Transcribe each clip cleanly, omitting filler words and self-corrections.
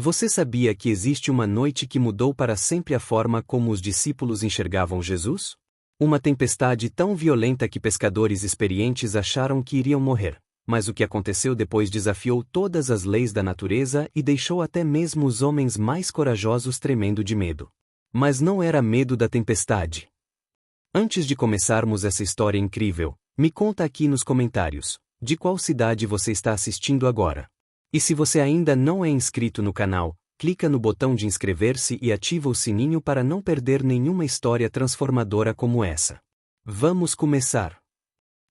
Você sabia que existe uma noite que mudou para sempre a forma como os discípulos enxergavam Jesus? Uma tempestade tão violenta que pescadores experientes acharam que iriam morrer, mas o que aconteceu depois desafiou todas as leis da natureza e deixou até mesmo os homens mais corajosos tremendo de medo. Mas não era medo da tempestade. Antes de começarmos essa história incrível, me conta aqui nos comentários, de qual cidade você está assistindo agora. E se você ainda não é inscrito no canal, clica no botão de inscrever-se e ativa o sininho para não perder nenhuma história transformadora como essa. Vamos começar!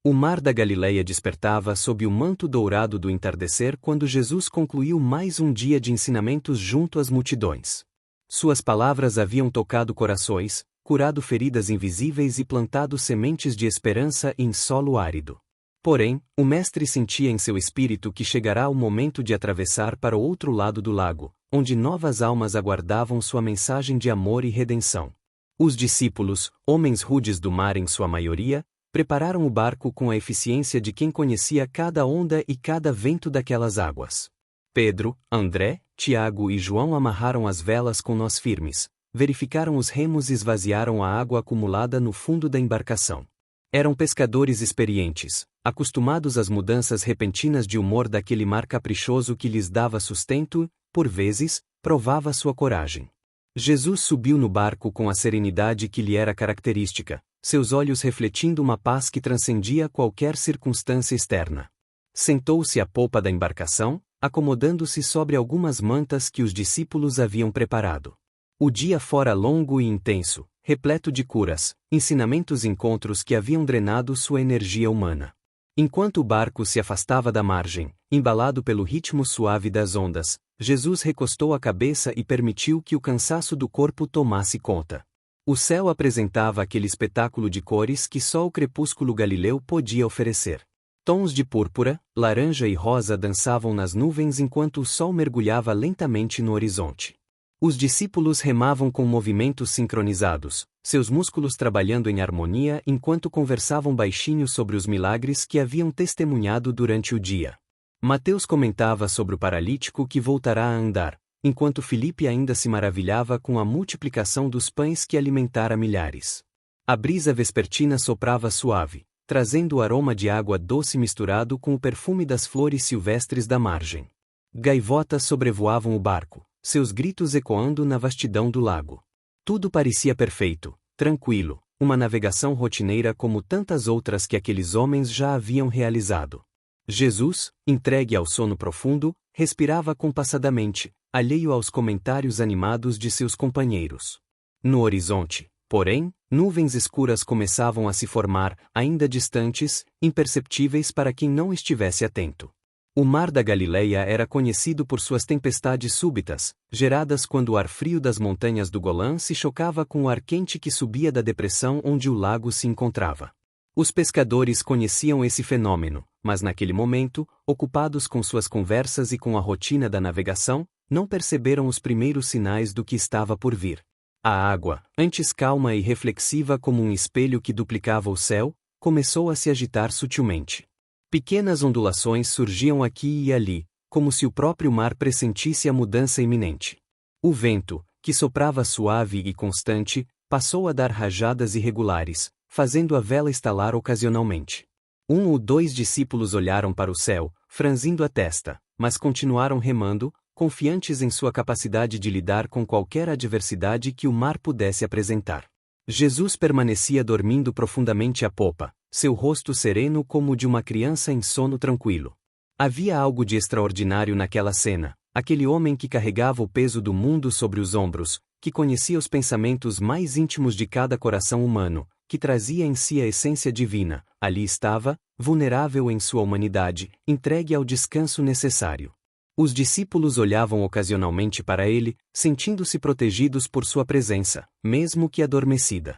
O mar da Galileia despertava sob o manto dourado do entardecer quando Jesus concluiu mais um dia de ensinamentos junto às multidões. Suas palavras haviam tocado corações, curado feridas invisíveis e plantado sementes de esperança em solo árido. Porém, o mestre sentia em seu espírito que chegará o momento de atravessar para o outro lado do lago, onde novas almas aguardavam sua mensagem de amor e redenção. Os discípulos, homens rudes do mar em sua maioria, prepararam o barco com a eficiência de quem conhecia cada onda e cada vento daquelas águas. Pedro, André, Tiago e João amarraram as velas com nós firmes, verificaram os remos e esvaziaram a água acumulada no fundo da embarcação. Eram pescadores experientes, acostumados às mudanças repentinas de humor daquele mar caprichoso que lhes dava sustento, por vezes, provava sua coragem. Jesus subiu no barco com a serenidade que lhe era característica, seus olhos refletindo uma paz que transcendia qualquer circunstância externa. Sentou-se à polpa da embarcação, acomodando-se sobre algumas mantas que os discípulos haviam preparado. O dia fora longo e intenso, repleto de curas, ensinamentos e encontros que haviam drenado sua energia humana. Enquanto o barco se afastava da margem, embalado pelo ritmo suave das ondas, Jesus recostou a cabeça e permitiu que o cansaço do corpo tomasse conta. O céu apresentava aquele espetáculo de cores que só o crepúsculo galileu podia oferecer. Tons de púrpura, laranja e rosa dançavam nas nuvens enquanto o sol mergulhava lentamente no horizonte. Os discípulos remavam com movimentos sincronizados, seus músculos trabalhando em harmonia enquanto conversavam baixinho sobre os milagres que haviam testemunhado durante o dia. Mateus comentava sobre o paralítico que voltará a andar, enquanto Filipe ainda se maravilhava com a multiplicação dos pães que alimentara milhares. A brisa vespertina soprava suave, trazendo o aroma de água doce misturado com o perfume das flores silvestres da margem. Gaivotas sobrevoavam o barco, seus gritos ecoando na vastidão do lago. Tudo parecia perfeito, tranquilo, uma navegação rotineira como tantas outras que aqueles homens já haviam realizado. Jesus, entregue ao sono profundo, respirava compassadamente, alheio aos comentários animados de seus companheiros. No horizonte, porém, nuvens escuras começavam a se formar, ainda distantes, imperceptíveis para quem não estivesse atento. O mar da Galileia era conhecido por suas tempestades súbitas, geradas quando o ar frio das montanhas do Golã se chocava com o ar quente que subia da depressão onde o lago se encontrava. Os pescadores conheciam esse fenômeno, mas naquele momento, ocupados com suas conversas e com a rotina da navegação, não perceberam os primeiros sinais do que estava por vir. A água, antes calma e reflexiva como um espelho que duplicava o céu, começou a se agitar sutilmente. Pequenas ondulações surgiam aqui e ali, como se o próprio mar pressentisse a mudança iminente. O vento, que soprava suave e constante, passou a dar rajadas irregulares, fazendo a vela estalar ocasionalmente. Um ou dois discípulos olharam para o céu, franzindo a testa, mas continuaram remando, confiantes em sua capacidade de lidar com qualquer adversidade que o mar pudesse apresentar. Jesus permanecia dormindo profundamente à popa, seu rosto sereno como o de uma criança em sono tranquilo. Havia algo de extraordinário naquela cena, aquele homem que carregava o peso do mundo sobre os ombros, que conhecia os pensamentos mais íntimos de cada coração humano, que trazia em si a essência divina, ali estava, vulnerável em sua humanidade, entregue ao descanso necessário. Os discípulos olhavam ocasionalmente para ele, sentindo-se protegidos por sua presença, mesmo que adormecida.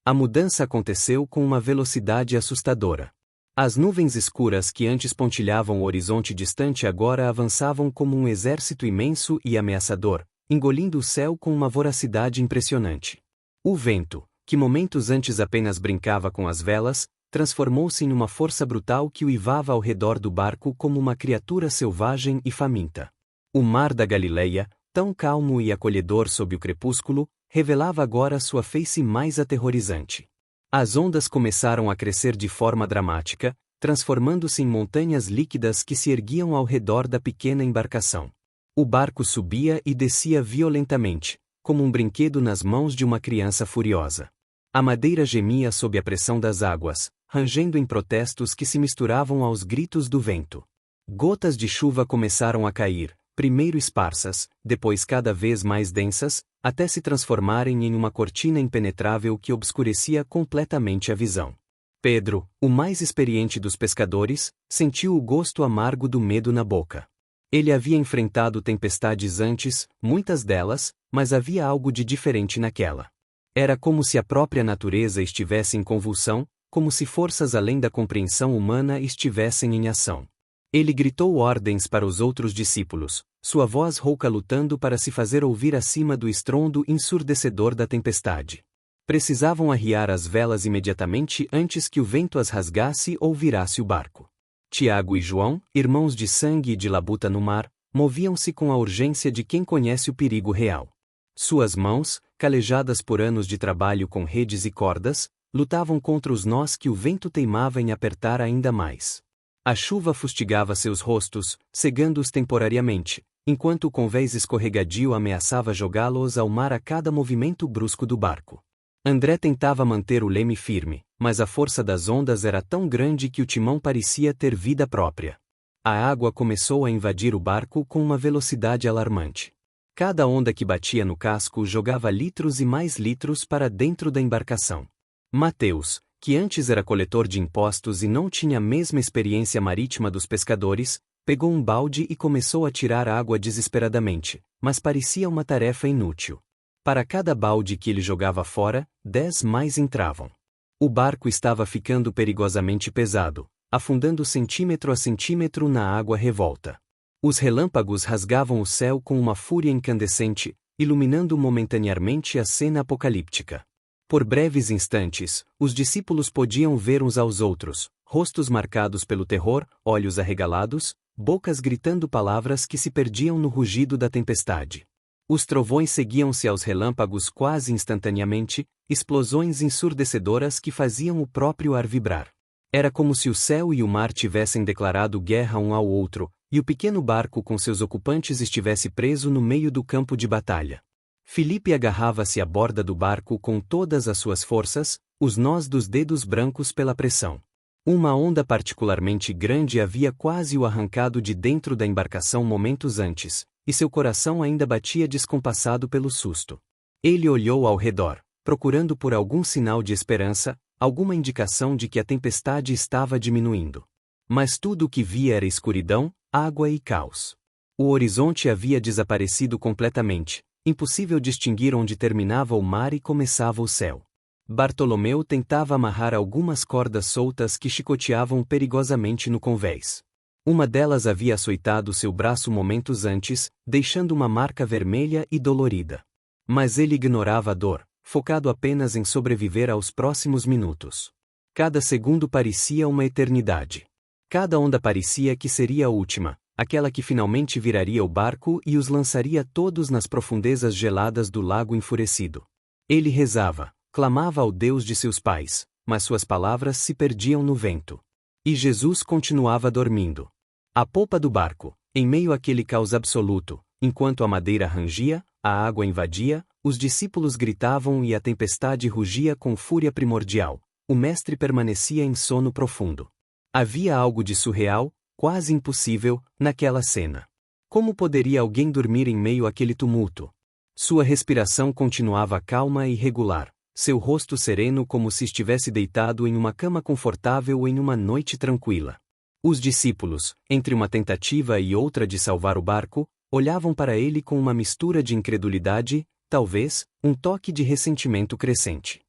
A mudança aconteceu com uma velocidade assustadora. As nuvens escuras que antes pontilhavam o horizonte distante agora avançavam como um exército imenso e ameaçador, engolindo o céu com uma voracidade impressionante. O vento, que momentos antes apenas brincava com as velas, transformou-se em uma força brutal que uivava ao redor do barco como uma criatura selvagem e faminta. O mar da Galileia, tão calmo e acolhedor sob o crepúsculo, revelava agora sua face mais aterrorizante. As ondas começaram a crescer de forma dramática, transformando-se em montanhas líquidas que se erguiam ao redor da pequena embarcação. O barco subia e descia violentamente, como um brinquedo nas mãos de uma criança furiosa. A madeira gemia sob a pressão das águas, rangendo em protestos que se misturavam aos gritos do vento. Gotas de chuva começaram a cair, primeiro esparsas, depois cada vez mais densas, até se transformarem em uma cortina impenetrável que obscurecia completamente a visão. Pedro, o mais experiente dos pescadores, sentiu o gosto amargo do medo na boca. Ele havia enfrentado tempestades antes, muitas delas, mas havia algo de diferente naquela. Era como se a própria natureza estivesse em convulsão, como se forças além da compreensão humana estivessem em ação. Ele gritou ordens para os outros discípulos, sua voz rouca lutando para se fazer ouvir acima do estrondo ensurdecedor da tempestade. Precisavam arriar as velas imediatamente antes que o vento as rasgasse ou virasse o barco. Tiago e João, irmãos de sangue e de labuta no mar, moviam-se com a urgência de quem conhece o perigo real. Suas mãos, calejadas por anos de trabalho com redes e cordas, lutavam contra os nós que o vento teimava em apertar ainda mais. A chuva fustigava seus rostos, cegando-os temporariamente, enquanto o convés escorregadio ameaçava jogá-los ao mar a cada movimento brusco do barco. André tentava manter o leme firme, mas a força das ondas era tão grande que o timão parecia ter vida própria. A água começou a invadir o barco com uma velocidade alarmante. Cada onda que batia no casco jogava litros e mais litros para dentro da embarcação. Mateus, que antes era coletor de impostos e não tinha a mesma experiência marítima dos pescadores, pegou um balde e começou a tirar água desesperadamente, mas parecia uma tarefa inútil. Para cada balde que ele jogava fora, 10 mais entravam. O barco estava ficando perigosamente pesado, afundando centímetro a centímetro na água revolta. Os relâmpagos rasgavam o céu com uma fúria incandescente, iluminando momentaneamente a cena apocalíptica. Por breves instantes, os discípulos podiam ver uns aos outros, rostos marcados pelo terror, olhos arregalados, bocas gritando palavras que se perdiam no rugido da tempestade. Os trovões seguiam-se aos relâmpagos quase instantaneamente, explosões ensurdecedoras que faziam o próprio ar vibrar. Era como se o céu e o mar tivessem declarado guerra um ao outro, e o pequeno barco com seus ocupantes estivesse preso no meio do campo de batalha. Filipe agarrava-se à borda do barco com todas as suas forças, os nós dos dedos brancos pela pressão. Uma onda particularmente grande havia quase o arrancado de dentro da embarcação momentos antes, e seu coração ainda batia descompassado pelo susto. Ele olhou ao redor, procurando por algum sinal de esperança, alguma indicação de que a tempestade estava diminuindo. Mas tudo o que via era escuridão, água e caos. O horizonte havia desaparecido completamente. Impossível distinguir onde terminava o mar e começava o céu. Bartolomeu tentava amarrar algumas cordas soltas que chicoteavam perigosamente no convés. Uma delas havia açoitado seu braço momentos antes, deixando uma marca vermelha e dolorida. Mas ele ignorava a dor, focado apenas em sobreviver aos próximos minutos. Cada segundo parecia uma eternidade. Cada onda parecia que seria a última, aquela que finalmente viraria o barco e os lançaria todos nas profundezas geladas do lago enfurecido. Ele rezava, clamava ao Deus de seus pais, mas suas palavras se perdiam no vento. E Jesus continuava dormindo. À polpa do barco, em meio àquele caos absoluto, enquanto a madeira rangia, a água invadia, os discípulos gritavam e a tempestade rugia com fúria primordial, o mestre permanecia em sono profundo. Havia algo de surreal, quase impossível, naquela cena. Como poderia alguém dormir em meio àquele tumulto? Sua respiração continuava calma e regular, seu rosto sereno como se estivesse deitado em uma cama confortável em uma noite tranquila. Os discípulos, entre uma tentativa e outra de salvar o barco, olhavam para ele com uma mistura de incredulidade, talvez, um toque de ressentimento crescente.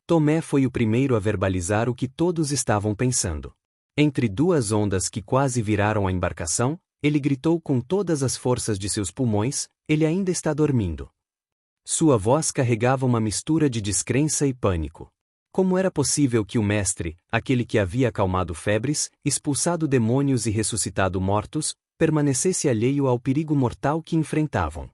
Tomé foi o primeiro a verbalizar o que todos estavam pensando. Entre duas ondas que quase viraram a embarcação, ele gritou com todas as forças de seus pulmões: ele ainda está dormindo. Sua voz carregava uma mistura de descrença e pânico. Como era possível que o mestre, aquele que havia acalmado febres, expulsado demônios e ressuscitado mortos, permanecesse alheio ao perigo mortal que enfrentavam?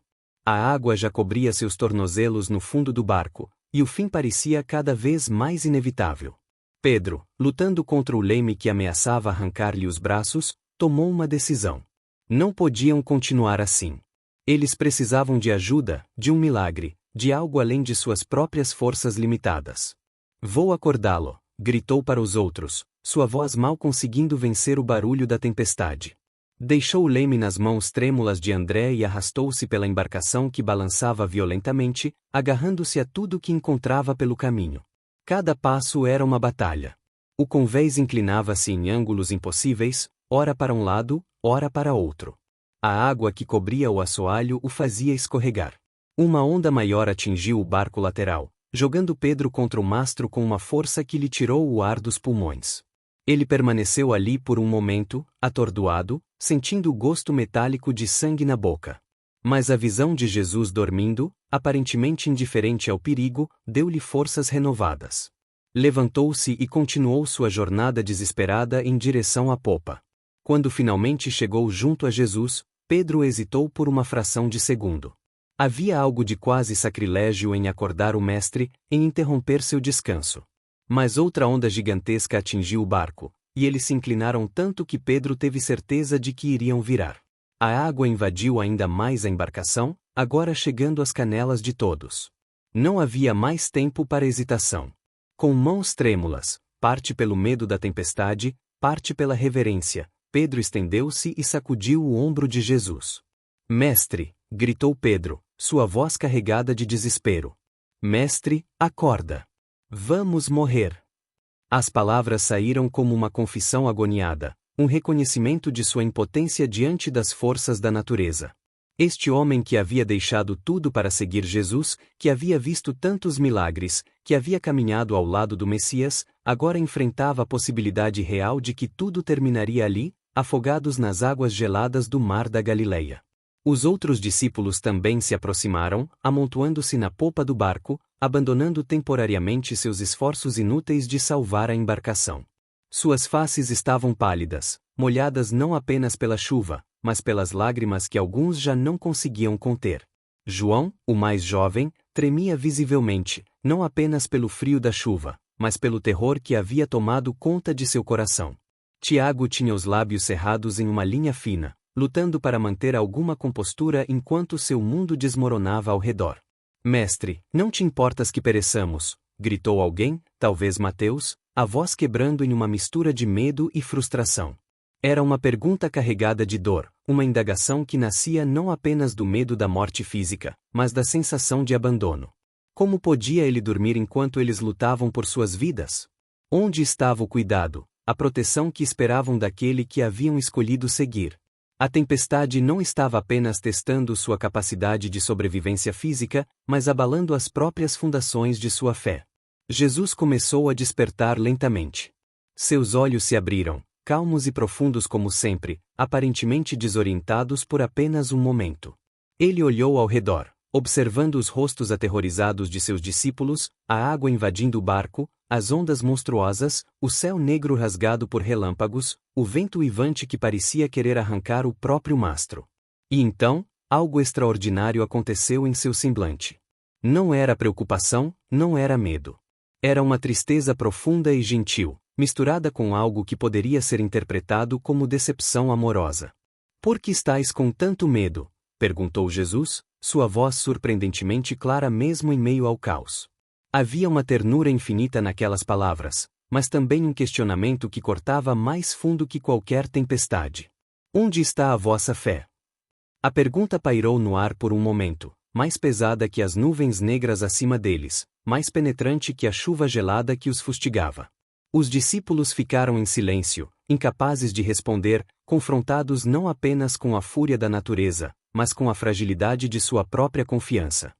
A água já cobria seus tornozelos no fundo do barco, e o fim parecia cada vez mais inevitável. Pedro, lutando contra o leme que ameaçava arrancar-lhe os braços, tomou uma decisão. Não podiam continuar assim. Eles precisavam de ajuda, de um milagre, de algo além de suas próprias forças limitadas. Vou acordá-lo, gritou para os outros, sua voz mal conseguindo vencer o barulho da tempestade. Deixou o leme nas mãos trêmulas de André e arrastou-se pela embarcação que balançava violentamente, agarrando-se a tudo que encontrava pelo caminho. Cada passo era uma batalha. O convés inclinava-se em ângulos impossíveis, ora para um lado, ora para outro. A água que cobria o assoalho o fazia escorregar. Uma onda maior atingiu o barco lateral, jogando Pedro contra o mastro com uma força que lhe tirou o ar dos pulmões. Ele permaneceu ali por um momento, atordoado, sentindo o gosto metálico de sangue na boca. Mas a visão de Jesus dormindo, aparentemente indiferente ao perigo, deu-lhe forças renovadas. Levantou-se e continuou sua jornada desesperada em direção à popa. Quando finalmente chegou junto a Jesus, Pedro hesitou por uma fração de segundo. Havia algo de quase sacrilégio em acordar o mestre, em interromper seu descanso. Mas outra onda gigantesca atingiu o barco, e eles se inclinaram tanto que Pedro teve certeza de que iriam virar. A água invadiu ainda mais a embarcação, agora chegando às canelas de todos. Não havia mais tempo para hesitação. Com mãos trêmulas, parte pelo medo da tempestade, parte pela reverência, Pedro estendeu-se e sacudiu o ombro de Jesus. Mestre, gritou Pedro, sua voz carregada de desespero. Mestre, acorda. Vamos morrer. As palavras saíram como uma confissão agoniada, um reconhecimento de sua impotência diante das forças da natureza. Este homem que havia deixado tudo para seguir Jesus, que havia visto tantos milagres, que havia caminhado ao lado do Messias, agora enfrentava a possibilidade real de que tudo terminaria ali, afogados nas águas geladas do mar da Galileia. Os outros discípulos também se aproximaram, amontoando-se na popa do barco, abandonando temporariamente seus esforços inúteis de salvar a embarcação. Suas faces estavam pálidas, molhadas não apenas pela chuva, mas pelas lágrimas que alguns já não conseguiam conter. João, o mais jovem, tremia visivelmente, não apenas pelo frio da chuva, mas pelo terror que havia tomado conta de seu coração. Tiago tinha os lábios cerrados em uma linha fina, lutando para manter alguma compostura enquanto seu mundo desmoronava ao redor. Mestre, não te importas que pereçamos? Gritou alguém, talvez Mateus, a voz quebrando em uma mistura de medo e frustração. Era uma pergunta carregada de dor, uma indagação que nascia não apenas do medo da morte física, mas da sensação de abandono. Como podia ele dormir enquanto eles lutavam por suas vidas? Onde estava o cuidado, a proteção que esperavam daquele que haviam escolhido seguir? A tempestade não estava apenas testando sua capacidade de sobrevivência física, mas abalando as próprias fundações de sua fé. Jesus começou a despertar lentamente. Seus olhos se abriram, calmos e profundos como sempre, aparentemente desorientados por apenas um momento. Ele olhou ao redor, observando os rostos aterrorizados de seus discípulos, a água invadindo o barco, as ondas monstruosas, o céu negro rasgado por relâmpagos, o vento uivante que parecia querer arrancar o próprio mastro. E então, algo extraordinário aconteceu em seu semblante. Não era preocupação, não era medo. Era uma tristeza profunda e gentil, misturada com algo que poderia ser interpretado como decepção amorosa. Por que estáis com tanto medo? Perguntou Jesus, sua voz surpreendentemente clara mesmo em meio ao caos. Havia uma ternura infinita naquelas palavras, mas também um questionamento que cortava mais fundo que qualquer tempestade. Onde está a vossa fé? A pergunta pairou no ar por um momento, mais pesada que as nuvens negras acima deles, mais penetrante que a chuva gelada que os fustigava. Os discípulos ficaram em silêncio, incapazes de responder, confrontados não apenas com a fúria da natureza, mas com a fragilidade de sua própria confiança.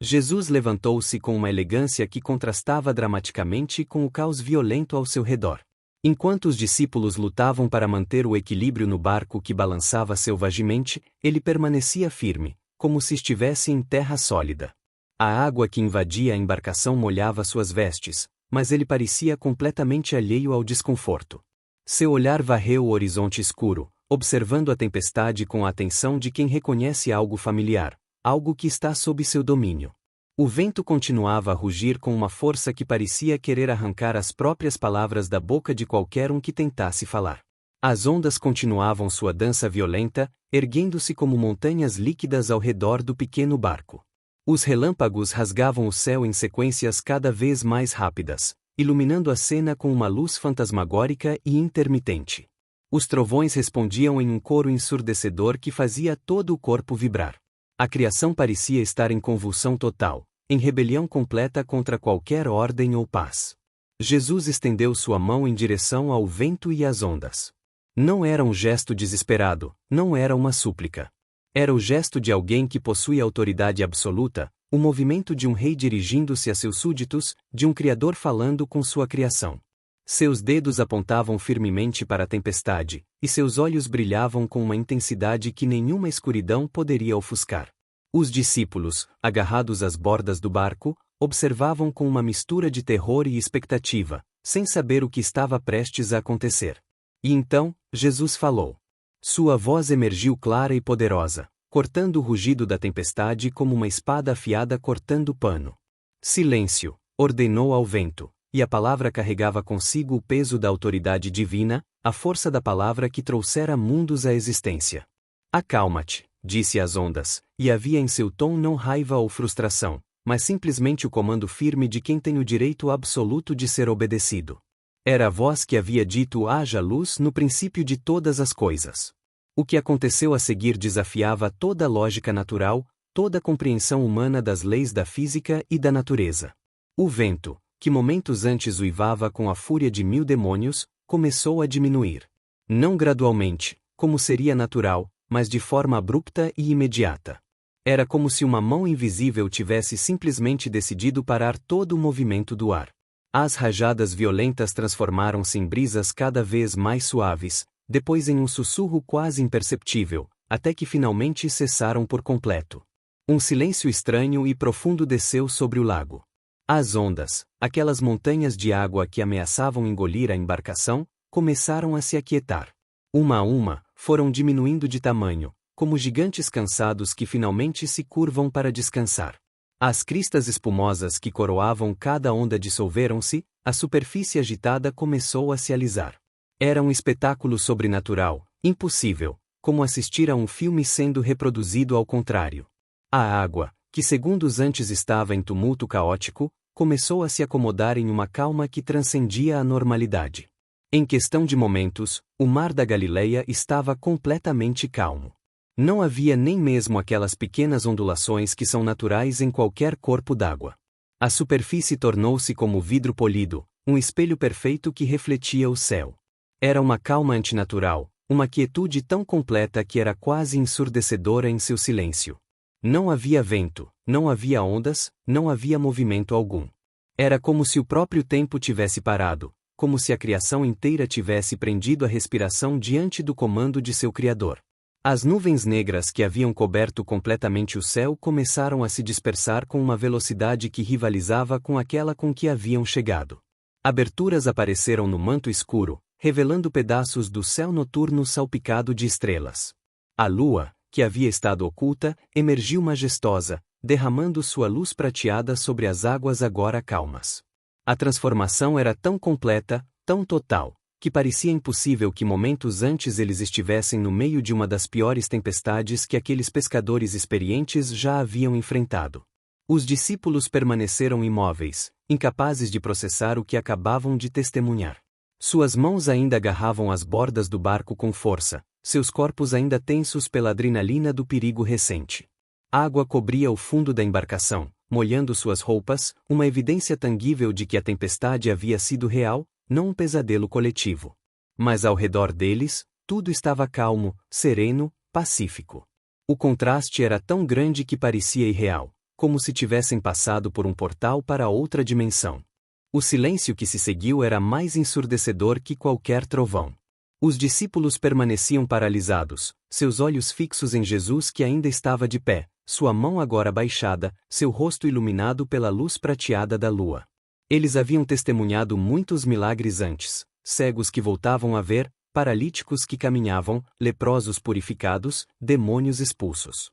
Jesus levantou-se com uma elegância que contrastava dramaticamente com o caos violento ao seu redor. Enquanto os discípulos lutavam para manter o equilíbrio no barco que balançava selvagemente, ele permanecia firme, como se estivesse em terra sólida. A água que invadia a embarcação molhava suas vestes, mas ele parecia completamente alheio ao desconforto. Seu olhar varreu o horizonte escuro, observando a tempestade com a atenção de quem reconhece algo familiar, algo que está sob seu domínio. O vento continuava a rugir com uma força que parecia querer arrancar as próprias palavras da boca de qualquer um que tentasse falar. As ondas continuavam sua dança violenta, erguendo-se como montanhas líquidas ao redor do pequeno barco. Os relâmpagos rasgavam o céu em sequências cada vez mais rápidas, iluminando a cena com uma luz fantasmagórica e intermitente. Os trovões respondiam em um coro ensurdecedor que fazia todo o corpo vibrar. A criação parecia estar em convulsão total, em rebelião completa contra qualquer ordem ou paz. Jesus estendeu sua mão em direção ao vento e às ondas. Não era um gesto desesperado, não era uma súplica. Era o gesto de alguém que possui autoridade absoluta, o movimento de um rei dirigindo-se a seus súditos, de um criador falando com sua criação. Seus dedos apontavam firmemente para a tempestade, e seus olhos brilhavam com uma intensidade que nenhuma escuridão poderia ofuscar. Os discípulos, agarrados às bordas do barco, observavam com uma mistura de terror e expectativa, sem saber o que estava prestes a acontecer. E então, Jesus falou. Sua voz emergiu clara e poderosa, cortando o rugido da tempestade como uma espada afiada cortando pano. Silêncio, ordenou ao vento, e a palavra carregava consigo o peso da autoridade divina, a força da palavra que trouxera mundos à existência. Acalma-te, disse às ondas, e havia em seu tom não raiva ou frustração, mas simplesmente o comando firme de quem tem o direito absoluto de ser obedecido. Era a voz que havia dito haja luz no princípio de todas as coisas. O que aconteceu a seguir desafiava toda a lógica natural, toda a compreensão humana das leis da física e da natureza. O vento, que momentos antes uivava com a fúria de 1000 demônios, começou a diminuir. Não gradualmente, como seria natural, mas de forma abrupta e imediata. Era como se uma mão invisível tivesse simplesmente decidido parar todo o movimento do ar. As rajadas violentas transformaram-se em brisas cada vez mais suaves, depois em um sussurro quase imperceptível, até que finalmente cessaram por completo. Um silêncio estranho e profundo desceu sobre o lago. As ondas, aquelas montanhas de água que ameaçavam engolir a embarcação, começaram a se aquietar. Uma a uma, foram diminuindo de tamanho, como gigantes cansados que finalmente se curvam para descansar. As cristas espumosas que coroavam cada onda dissolveram-se, a superfície agitada começou a se alisar. Era um espetáculo sobrenatural, impossível, como assistir a um filme sendo reproduzido ao contrário. A água, que segundos antes estava em tumulto caótico, começou a se acomodar em uma calma que transcendia a normalidade. Em questão de momentos, o mar da Galileia estava completamente calmo. Não havia nem mesmo aquelas pequenas ondulações que são naturais em qualquer corpo d'água. A superfície tornou-se como vidro polido, um espelho perfeito que refletia o céu. Era uma calma antinatural, uma quietude tão completa que era quase ensurdecedora em seu silêncio. Não havia vento, não havia ondas, não havia movimento algum. Era como se o próprio tempo tivesse parado, como se a criação inteira tivesse prendido a respiração diante do comando de seu Criador. As nuvens negras que haviam coberto completamente o céu começaram a se dispersar com uma velocidade que rivalizava com aquela com que haviam chegado. Aberturas apareceram no manto escuro, revelando pedaços do céu noturno salpicado de estrelas. A lua, que havia estado oculta, emergiu majestosa, derramando sua luz prateada sobre as águas agora calmas. A transformação era tão completa, tão total, que parecia impossível que momentos antes eles estivessem no meio de uma das piores tempestades que aqueles pescadores experientes já haviam enfrentado. Os discípulos permaneceram imóveis, incapazes de processar o que acabavam de testemunhar. Suas mãos ainda agarravam as bordas do barco com força, seus corpos ainda tensos pela adrenalina do perigo recente. A água cobria o fundo da embarcação, molhando suas roupas, uma evidência tangível de que a tempestade havia sido real, não um pesadelo coletivo. Mas ao redor deles, tudo estava calmo, sereno, pacífico. O contraste era tão grande que parecia irreal, como se tivessem passado por um portal para outra dimensão. O silêncio que se seguiu era mais ensurdecedor que qualquer trovão. Os discípulos permaneciam paralisados, seus olhos fixos em Jesus que ainda estava de pé, sua mão agora baixada, seu rosto iluminado pela luz prateada da lua. Eles haviam testemunhado muitos milagres antes, cegos que voltavam a ver, paralíticos que caminhavam, leprosos purificados, demônios expulsos.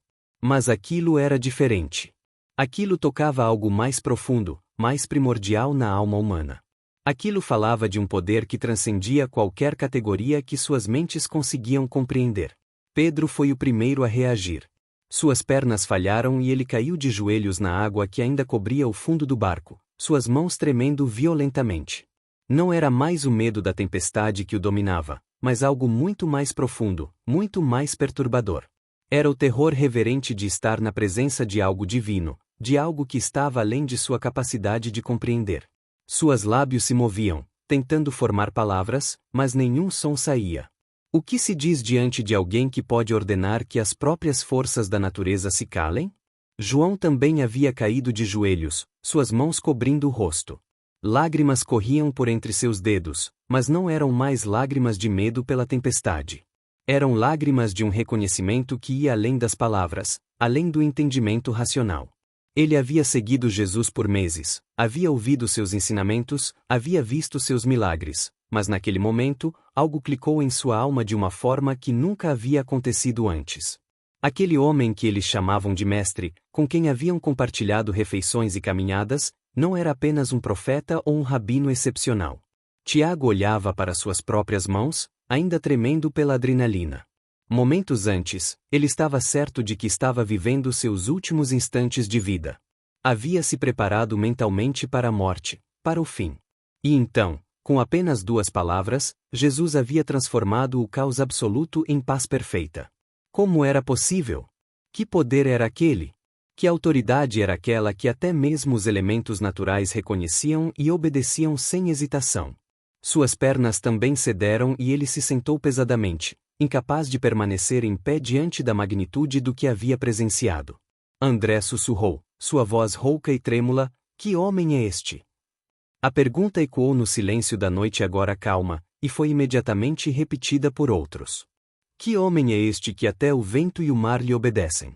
Mas aquilo era diferente. Aquilo tocava algo mais profundo, mais primordial na alma humana. Aquilo falava de um poder que transcendia qualquer categoria que suas mentes conseguiam compreender. Pedro foi o primeiro a reagir. Suas pernas falharam e ele caiu de joelhos na água que ainda cobria o fundo do barco, suas mãos tremendo violentamente. Não era mais o medo da tempestade que o dominava, mas algo muito mais profundo, muito mais perturbador. Era o terror reverente de estar na presença de algo divino, de algo que estava além de sua capacidade de compreender. Suas lábios se moviam, tentando formar palavras, mas nenhum som saía. O que se diz diante de alguém que pode ordenar que as próprias forças da natureza se calem? João também havia caído de joelhos, suas mãos cobrindo o rosto. Lágrimas corriam por entre seus dedos, mas não eram mais lágrimas de medo pela tempestade. Eram lágrimas de um reconhecimento que ia além das palavras, além do entendimento racional. Ele havia seguido Jesus por meses, havia ouvido seus ensinamentos, havia visto seus milagres, mas naquele momento, algo clicou em sua alma de uma forma que nunca havia acontecido antes. Aquele homem que eles chamavam de mestre, com quem haviam compartilhado refeições e caminhadas, não era apenas um profeta ou um rabino excepcional. Tiago olhava para suas próprias mãos, ainda tremendo pela adrenalina. Momentos antes, ele estava certo de que estava vivendo seus últimos instantes de vida. Havia se preparado mentalmente para a morte, para o fim. E então, com apenas 2 palavras, Jesus havia transformado o caos absoluto em paz perfeita. Como era possível? Que poder era aquele? Que autoridade era aquela que até mesmo os elementos naturais reconheciam e obedeciam sem hesitação? Suas pernas também cederam e ele se sentou pesadamente, incapaz de permanecer em pé diante da magnitude do que havia presenciado. André sussurrou, sua voz rouca e trêmula: "Que homem é este?" A pergunta ecoou no silêncio da noite agora calma, e foi imediatamente repetida por outros. Que homem é este que até o vento e o mar lhe obedecem?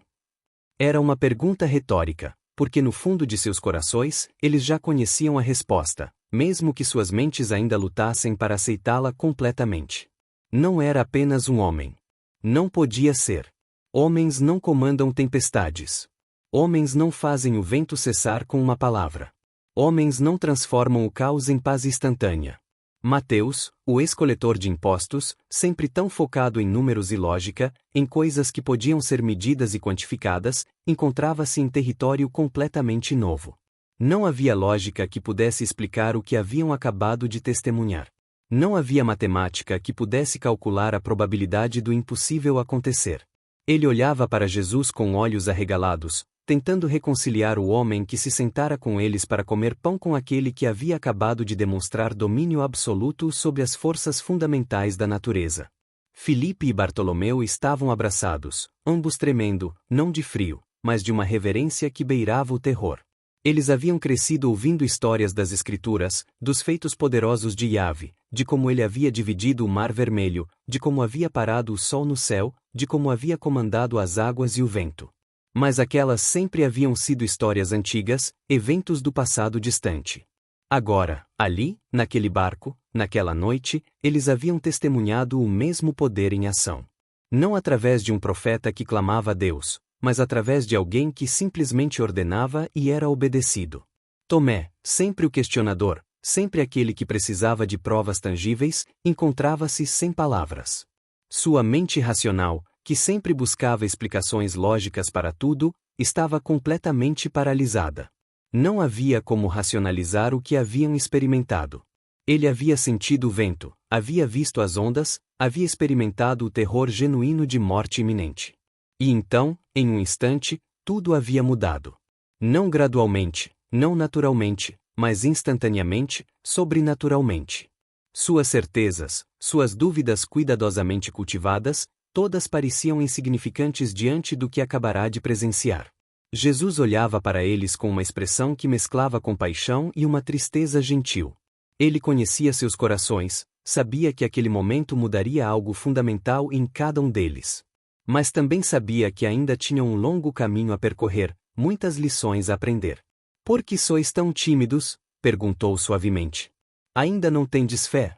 Era uma pergunta retórica, porque no fundo de seus corações, eles já conheciam a resposta, mesmo que suas mentes ainda lutassem para aceitá-la completamente. Não era apenas um homem. Não podia ser. Homens não comandam tempestades. Homens não fazem o vento cessar com uma palavra. Homens não transformam o caos em paz instantânea. Mateus, o ex-coletor de impostos, sempre tão focado em números e lógica, em coisas que podiam ser medidas e quantificadas, encontrava-se em território completamente novo. Não havia lógica que pudesse explicar o que haviam acabado de testemunhar. Não havia matemática que pudesse calcular a probabilidade do impossível acontecer. Ele olhava para Jesus com olhos arregalados, tentando reconciliar o homem que se sentara com eles para comer pão com aquele que havia acabado de demonstrar domínio absoluto sobre as forças fundamentais da natureza. Filipe e Bartolomeu estavam abraçados, ambos tremendo, não de frio, mas de uma reverência que beirava o terror. Eles haviam crescido ouvindo histórias das Escrituras, dos feitos poderosos de Yahvé, de como ele havia dividido o Mar Vermelho, de como havia parado o sol no céu, de como havia comandado as águas e o vento. Mas aquelas sempre haviam sido histórias antigas, eventos do passado distante. Agora, ali, naquele barco, naquela noite, eles haviam testemunhado o mesmo poder em ação. Não através de um profeta que clamava a Deus, mas através de alguém que simplesmente ordenava e era obedecido. Tomé, sempre o questionador, sempre aquele que precisava de provas tangíveis, encontrava-se sem palavras. Sua mente racional, que sempre buscava explicações lógicas para tudo, estava completamente paralisada. Não havia como racionalizar o que haviam experimentado. Ele havia sentido o vento, havia visto as ondas, havia experimentado o terror genuíno de morte iminente. E então, em um instante, tudo havia mudado. Não gradualmente, não naturalmente, mas instantaneamente, sobrenaturalmente. Suas certezas, suas dúvidas cuidadosamente cultivadas, todas pareciam insignificantes diante do que acabará de presenciar. Jesus olhava para eles com uma expressão que mesclava compaixão e uma tristeza gentil. Ele conhecia seus corações, sabia que aquele momento mudaria algo fundamental em cada um deles. Mas também sabia que ainda tinham um longo caminho a percorrer, muitas lições a aprender. "Por que sois tão tímidos?" perguntou suavemente. "Ainda não tendes fé?"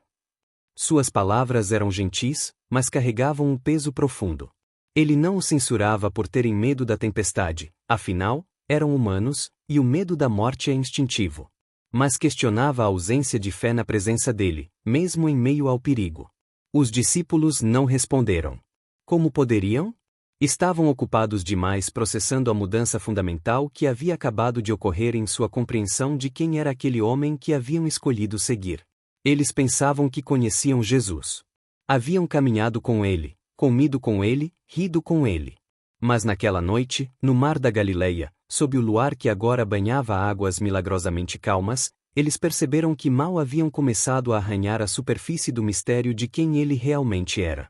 Suas palavras eram gentis, mas carregavam um peso profundo. Ele não os censurava por terem medo da tempestade, afinal, eram humanos, e o medo da morte é instintivo. Mas questionava a ausência de fé na presença dele, mesmo em meio ao perigo. Os discípulos não responderam. Como poderiam? Estavam ocupados demais processando a mudança fundamental que havia acabado de ocorrer em sua compreensão de quem era aquele homem que haviam escolhido seguir. Eles pensavam que conheciam Jesus. Haviam caminhado com ele, comido com ele, rido com ele. Mas naquela noite, no mar da Galileia, sob o luar que agora banhava águas milagrosamente calmas, eles perceberam que mal haviam começado a arranhar a superfície do mistério de quem ele realmente era.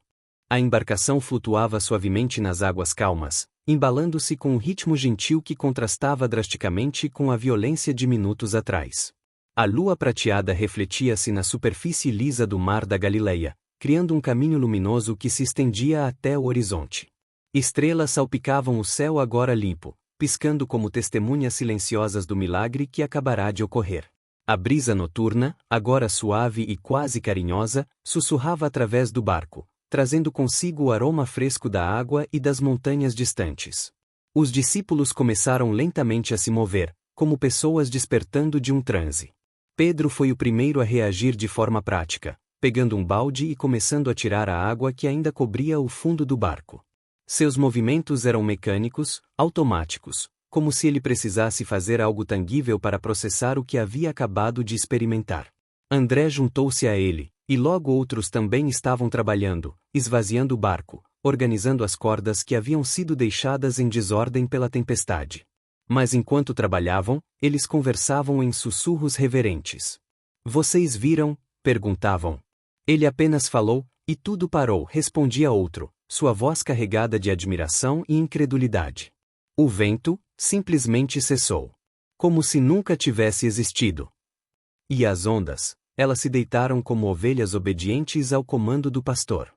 A embarcação flutuava suavemente nas águas calmas, embalando-se com um ritmo gentil que contrastava drasticamente com a violência de minutos atrás. A lua prateada refletia-se na superfície lisa do mar da Galileia, criando um caminho luminoso que se estendia até o horizonte. Estrelas salpicavam o céu agora limpo, piscando como testemunhas silenciosas do milagre que acabará de ocorrer. A brisa noturna, agora suave e quase carinhosa, sussurrava através do barco, trazendo consigo o aroma fresco da água e das montanhas distantes. Os discípulos começaram lentamente a se mover, como pessoas despertando de um transe. Pedro foi o primeiro a reagir de forma prática, pegando um balde e começando a tirar a água que ainda cobria o fundo do barco. Seus movimentos eram mecânicos, automáticos, como se ele precisasse fazer algo tangível para processar o que havia acabado de experimentar. André juntou-se a ele, e logo outros também estavam trabalhando, esvaziando o barco, organizando as cordas que haviam sido deixadas em desordem pela tempestade. Mas enquanto trabalhavam, eles conversavam em sussurros reverentes. Vocês viram? Perguntavam. Ele apenas falou, e tudo parou, respondia outro, sua voz carregada de admiração e incredulidade. O vento, simplesmente cessou. Como se nunca tivesse existido. E as ondas, elas se deitaram como ovelhas obedientes ao comando do pastor.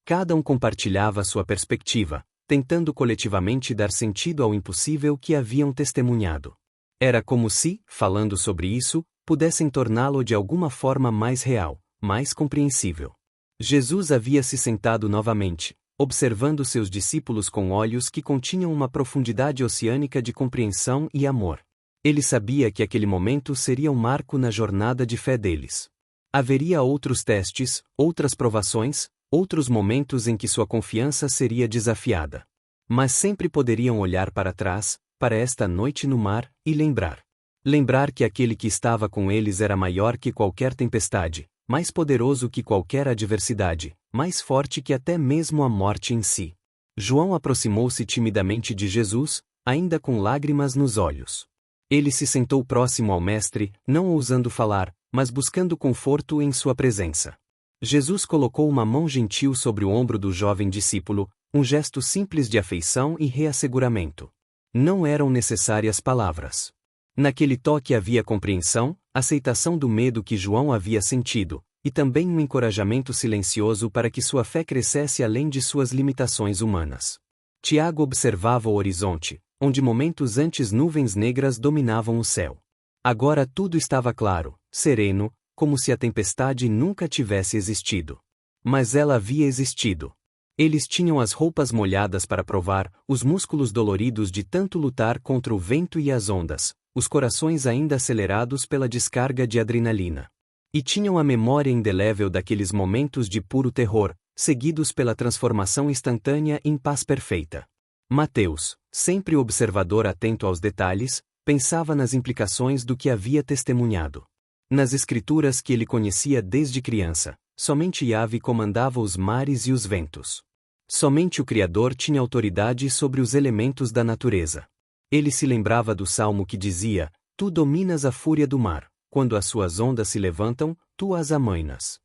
Cada um compartilhava sua perspectiva, tentando coletivamente dar sentido ao impossível que haviam testemunhado. Era como se, falando sobre isso, pudessem torná-lo de alguma forma mais real, mais compreensível. Jesus havia se sentado novamente, observando seus discípulos com olhos que continham uma profundidade oceânica de compreensão e amor. Ele sabia que aquele momento seria um marco na jornada de fé deles. Haveria outros testes, outras provações, outros momentos em que sua confiança seria desafiada. Mas sempre poderiam olhar para trás, para esta noite no mar, e lembrar. Lembrar que aquele que estava com eles era maior que qualquer tempestade, mais poderoso que qualquer adversidade, mais forte que até mesmo a morte em si. João aproximou-se timidamente de Jesus, ainda com lágrimas nos olhos. Ele se sentou próximo ao mestre, não ousando falar, mas buscando conforto em sua presença. Jesus colocou uma mão gentil sobre o ombro do jovem discípulo, um gesto simples de afeição e reasseguramento. Não eram necessárias palavras. Naquele toque havia compreensão, aceitação do medo que João havia sentido, e também um encorajamento silencioso para que sua fé crescesse além de suas limitações humanas. Tiago observava o horizonte, onde momentos antes nuvens negras dominavam o céu. Agora tudo estava claro, sereno, como se a tempestade nunca tivesse existido. Mas ela havia existido. Eles tinham as roupas molhadas para provar, os músculos doloridos de tanto lutar contra o vento e as ondas, os corações ainda acelerados pela descarga de adrenalina. E tinham a memória indelével daqueles momentos de puro terror, seguidos pela transformação instantânea em paz perfeita. Mateus, sempre observador atento aos detalhes, pensava nas implicações do que havia testemunhado. Nas escrituras que ele conhecia desde criança, somente Yahvé comandava os mares e os ventos. Somente o Criador tinha autoridade sobre os elementos da natureza. Ele se lembrava do salmo que dizia: Tu dominas a fúria do mar, quando as suas ondas se levantam, tu as amainas.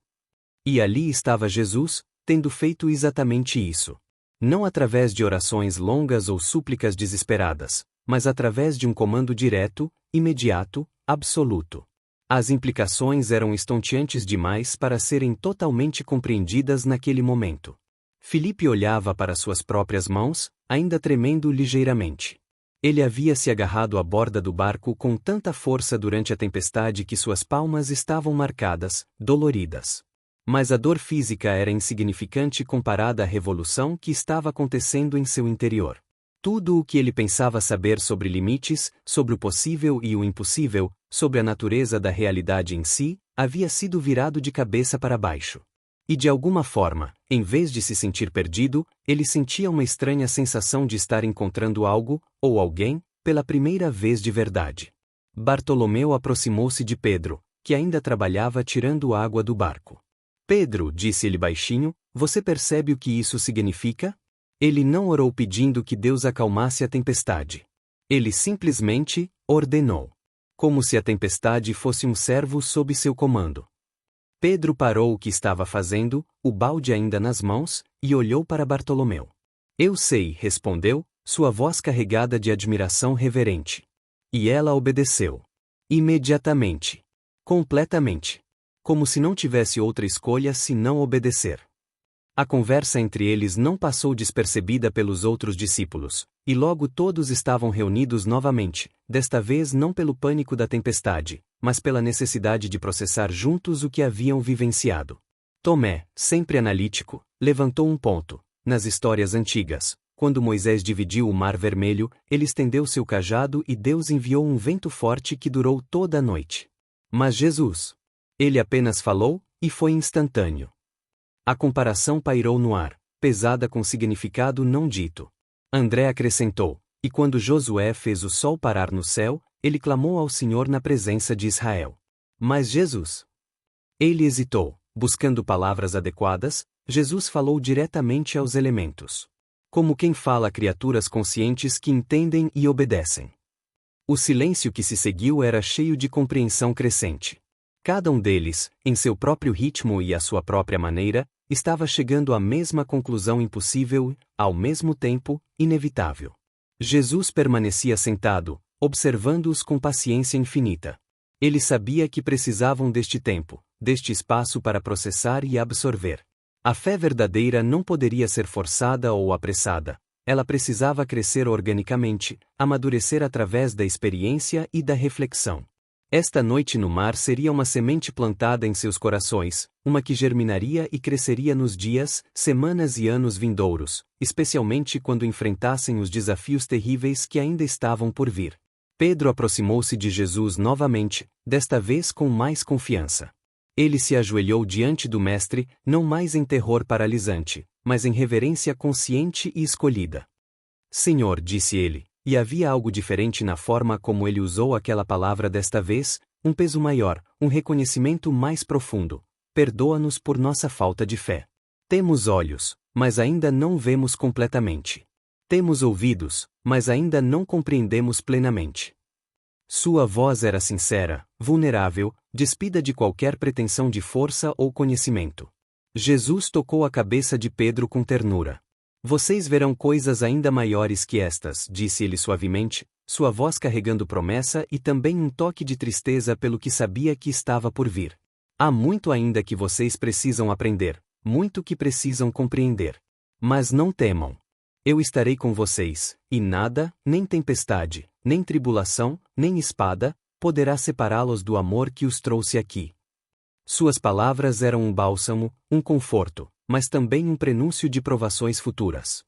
E ali estava Jesus, tendo feito exatamente isso. Não através de orações longas ou súplicas desesperadas, mas através de um comando direto, imediato, absoluto. As implicações eram estonteantes demais para serem totalmente compreendidas naquele momento. Filipe olhava para suas próprias mãos, ainda tremendo ligeiramente. Ele havia se agarrado à borda do barco com tanta força durante a tempestade que suas palmas estavam marcadas, doloridas. Mas a dor física era insignificante comparada à revolução que estava acontecendo em seu interior. Tudo o que ele pensava saber sobre limites, sobre o possível e o impossível, sobre a natureza da realidade em si, havia sido virado de cabeça para baixo. E de alguma forma, em vez de se sentir perdido, ele sentia uma estranha sensação de estar encontrando algo, ou alguém, pela primeira vez de verdade. Bartolomeu aproximou-se de Pedro, que ainda trabalhava tirando água do barco. Pedro, disse ele baixinho, você percebe o que isso significa? Ele não orou pedindo que Deus acalmasse a tempestade. Ele simplesmente ordenou. Como se a tempestade fosse um servo sob seu comando. Pedro parou o que estava fazendo, o balde ainda nas mãos, e olhou para Bartolomeu. Eu sei, respondeu, sua voz carregada de admiração reverente. E ela obedeceu. Imediatamente. Completamente. Como se não tivesse outra escolha senão obedecer. A conversa entre eles não passou despercebida pelos outros discípulos, e logo todos estavam reunidos novamente, desta vez não pelo pânico da tempestade, mas pela necessidade de processar juntos o que haviam vivenciado. Tomé, sempre analítico, levantou um ponto. Nas histórias antigas, quando Moisés dividiu o Mar Vermelho, ele estendeu seu cajado e Deus enviou um vento forte que durou toda a noite. Mas Jesus, ele apenas falou, e foi instantâneo. A comparação pairou no ar, pesada com significado não dito. André acrescentou, e quando Josué fez o sol parar no céu, ele clamou ao Senhor na presença de Israel. Mas Jesus? Ele hesitou, buscando palavras adequadas, Jesus falou diretamente aos elementos. Como quem fala a criaturas conscientes que entendem e obedecem. O silêncio que se seguiu era cheio de compreensão crescente. Cada um deles, em seu próprio ritmo e à sua própria maneira, estava chegando à mesma conclusão impossível, ao mesmo tempo, inevitável. Jesus permanecia sentado, observando-os com paciência infinita. Ele sabia que precisavam deste tempo, deste espaço para processar e absorver. A fé verdadeira não poderia ser forçada ou apressada. Ela precisava crescer organicamente, amadurecer através da experiência e da reflexão. Esta noite no mar seria uma semente plantada em seus corações, uma que germinaria e cresceria nos dias, semanas e anos vindouros, especialmente quando enfrentassem os desafios terríveis que ainda estavam por vir. Pedro aproximou-se de Jesus novamente, desta vez com mais confiança. Ele se ajoelhou diante do Mestre, não mais em terror paralisante, mas em reverência consciente e escolhida. Senhor, disse ele. E havia algo diferente na forma como ele usou aquela palavra desta vez, um peso maior, um reconhecimento mais profundo. Perdoa-nos por nossa falta de fé. Temos olhos, mas ainda não vemos completamente. Temos ouvidos, mas ainda não compreendemos plenamente. Sua voz era sincera, vulnerável, despida de qualquer pretensão de força ou conhecimento. Jesus tocou a cabeça de Pedro com ternura. Vocês verão coisas ainda maiores que estas, disse ele suavemente, sua voz carregando promessa e também um toque de tristeza pelo que sabia que estava por vir. Há muito ainda que vocês precisam aprender, muito que precisam compreender. Mas não temam. Eu estarei com vocês, e nada, nem tempestade, nem tribulação, nem espada, poderá separá-los do amor que os trouxe aqui. Suas palavras eram um bálsamo, um conforto, mas também um prenúncio de provações futuras.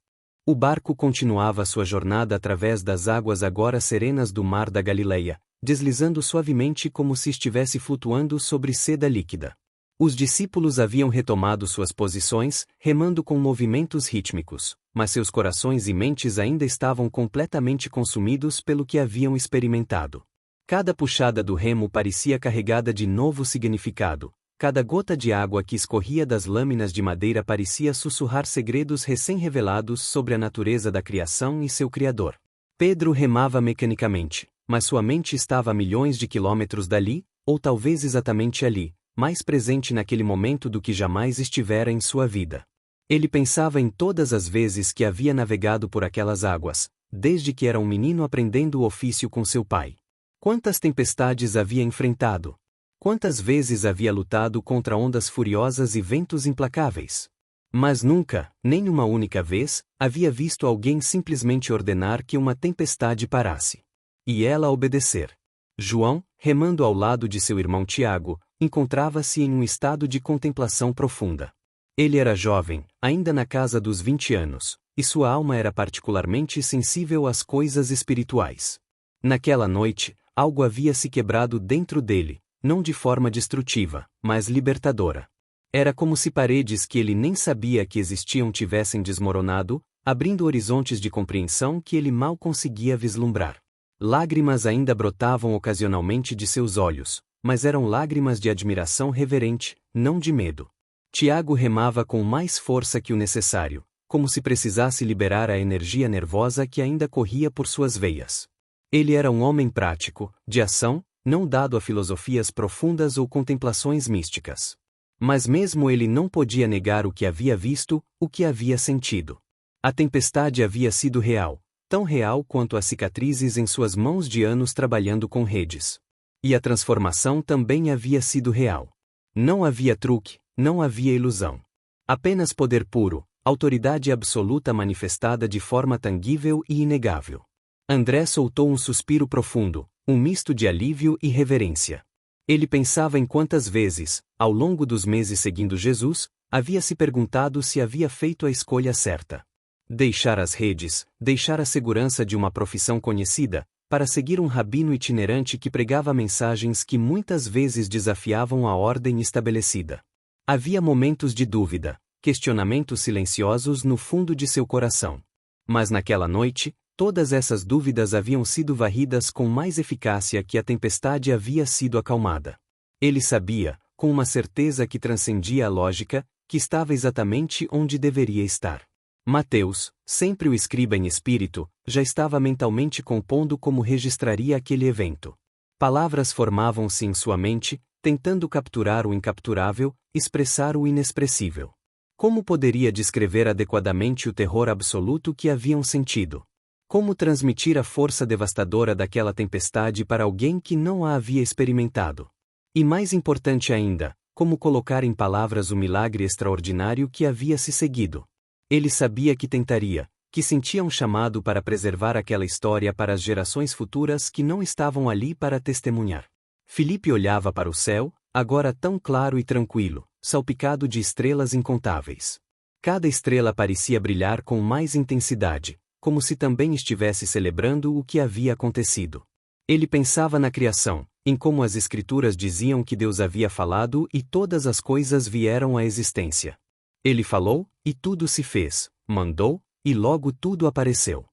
O barco continuava sua jornada através das águas agora serenas do mar da Galileia, deslizando suavemente como se estivesse flutuando sobre seda líquida. Os discípulos haviam retomado suas posições, remando com movimentos rítmicos, mas seus corações e mentes ainda estavam completamente consumidos pelo que haviam experimentado. Cada puxada do remo parecia carregada de novo significado. Cada gota de água que escorria das lâminas de madeira parecia sussurrar segredos recém-revelados sobre a natureza da criação e seu Criador. Pedro remava mecanicamente, mas sua mente estava a milhões de quilômetros dali, ou talvez exatamente ali, mais presente naquele momento do que jamais estivera em sua vida. Ele pensava em todas as vezes que havia navegado por aquelas águas, desde que era um menino aprendendo o ofício com seu pai. Quantas tempestades havia enfrentado? Quantas vezes havia lutado contra ondas furiosas e ventos implacáveis? Mas nunca, nem uma única vez, havia visto alguém simplesmente ordenar que uma tempestade parasse. E ela obedecer. João, remando ao lado de seu irmão Tiago, encontrava-se em um estado de contemplação profunda. Ele era jovem, ainda na casa dos 20 anos, e sua alma era particularmente sensível às coisas espirituais. Naquela noite, algo havia se quebrado dentro dele, não de forma destrutiva, mas libertadora. Era como se paredes que ele nem sabia que existiam tivessem desmoronado, abrindo horizontes de compreensão que ele mal conseguia vislumbrar. Lágrimas ainda brotavam ocasionalmente de seus olhos, mas eram lágrimas de admiração reverente, não de medo. Tiago remava com mais força que o necessário, como se precisasse liberar a energia nervosa que ainda corria por suas veias. Ele era um homem prático, de ação, não dado a filosofias profundas ou contemplações místicas. Mas mesmo ele não podia negar o que havia visto, o que havia sentido. A tempestade havia sido real, tão real quanto as cicatrizes em suas mãos de anos trabalhando com redes. E a transformação também havia sido real. Não havia truque, não havia ilusão. Apenas poder puro, autoridade absoluta manifestada de forma tangível e inegável. André soltou um suspiro profundo, um misto de alívio e reverência. Ele pensava em quantas vezes, ao longo dos meses seguindo Jesus, havia se perguntado se havia feito a escolha certa. Deixar as redes, deixar a segurança de uma profissão conhecida, para seguir um rabino itinerante que pregava mensagens que muitas vezes desafiavam a ordem estabelecida. Havia momentos de dúvida, questionamentos silenciosos no fundo de seu coração. Mas naquela noite, todas essas dúvidas haviam sido varridas com mais eficácia que a tempestade havia sido acalmada. Ele sabia, com uma certeza que transcendia a lógica, que estava exatamente onde deveria estar. Mateus, sempre o escriba em espírito, já estava mentalmente compondo como registraria aquele evento. Palavras formavam-se em sua mente, tentando capturar o incapturável, expressar o inexpressível. Como poderia descrever adequadamente o terror absoluto que haviam sentido? Como transmitir a força devastadora daquela tempestade para alguém que não a havia experimentado? E mais importante ainda, como colocar em palavras o milagre extraordinário que havia se seguido? Ele sabia que tentaria, que sentia um chamado para preservar aquela história para as gerações futuras que não estavam ali para testemunhar. Filipe olhava para o céu, agora tão claro e tranquilo, salpicado de estrelas incontáveis. Cada estrela parecia brilhar com mais intensidade, como se também estivesse celebrando o que havia acontecido. Ele pensava na criação, em como as Escrituras diziam que Deus havia falado e todas as coisas vieram à existência. Ele falou, e tudo se fez, mandou, e logo tudo apareceu.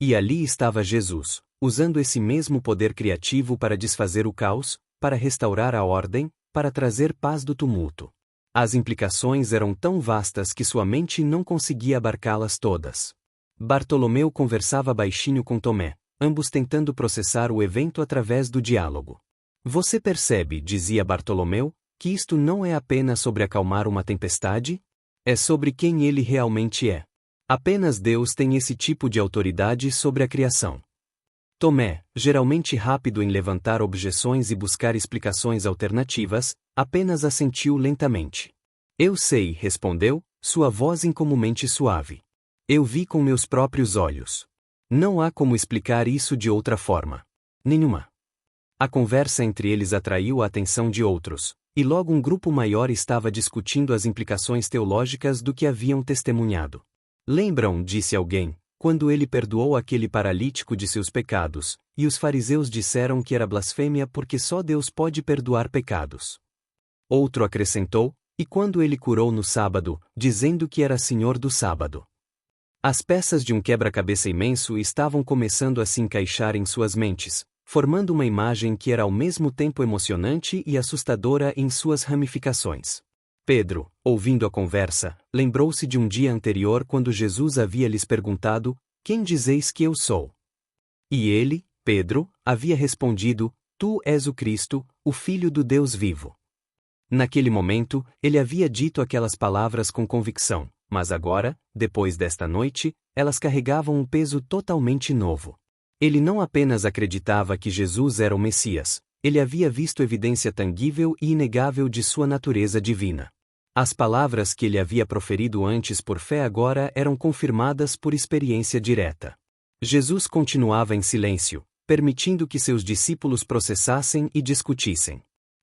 E ali estava Jesus, usando esse mesmo poder criativo para desfazer o caos, para restaurar a ordem, para trazer paz do tumulto. As implicações eram tão vastas que sua mente não conseguia abarcá-las todas. Bartolomeu conversava baixinho com Tomé, ambos tentando processar o evento através do diálogo. Você percebe, dizia Bartolomeu, que isto não é apenas sobre acalmar uma tempestade? É sobre quem ele realmente é. Apenas Deus tem esse tipo de autoridade sobre a criação. Tomé, geralmente rápido em levantar objeções e buscar explicações alternativas, apenas assentiu lentamente. Eu sei, respondeu, sua voz incomumente suave. Eu vi com meus próprios olhos. Não há como explicar isso de outra forma. Nenhuma. A conversa entre eles atraiu a atenção de outros, e logo um grupo maior estava discutindo as implicações teológicas do que haviam testemunhado. Lembram, disse alguém, quando ele perdoou aquele paralítico de seus pecados, e os fariseus disseram que era blasfêmia porque só Deus pode perdoar pecados. Outro acrescentou, e quando ele curou no sábado, dizendo que era senhor do sábado. As peças de um quebra-cabeça imenso estavam começando a se encaixar em suas mentes, formando uma imagem que era ao mesmo tempo emocionante e assustadora em suas ramificações. Pedro, ouvindo a conversa, lembrou-se de um dia anterior quando Jesus havia lhes perguntado, quem dizeis que eu sou? E ele, Pedro, havia respondido, tu és o Cristo, o Filho do Deus vivo. Naquele momento, ele havia dito aquelas palavras com convicção, mas agora, depois desta noite, elas carregavam um peso totalmente novo. Ele não apenas acreditava que Jesus era o Messias, ele havia visto evidência tangível e inegável de sua natureza divina. As palavras que ele havia proferido antes por fé agora eram confirmadas por experiência direta. Jesus continuava em silêncio, permitindo que seus discípulos processassem e discutissem.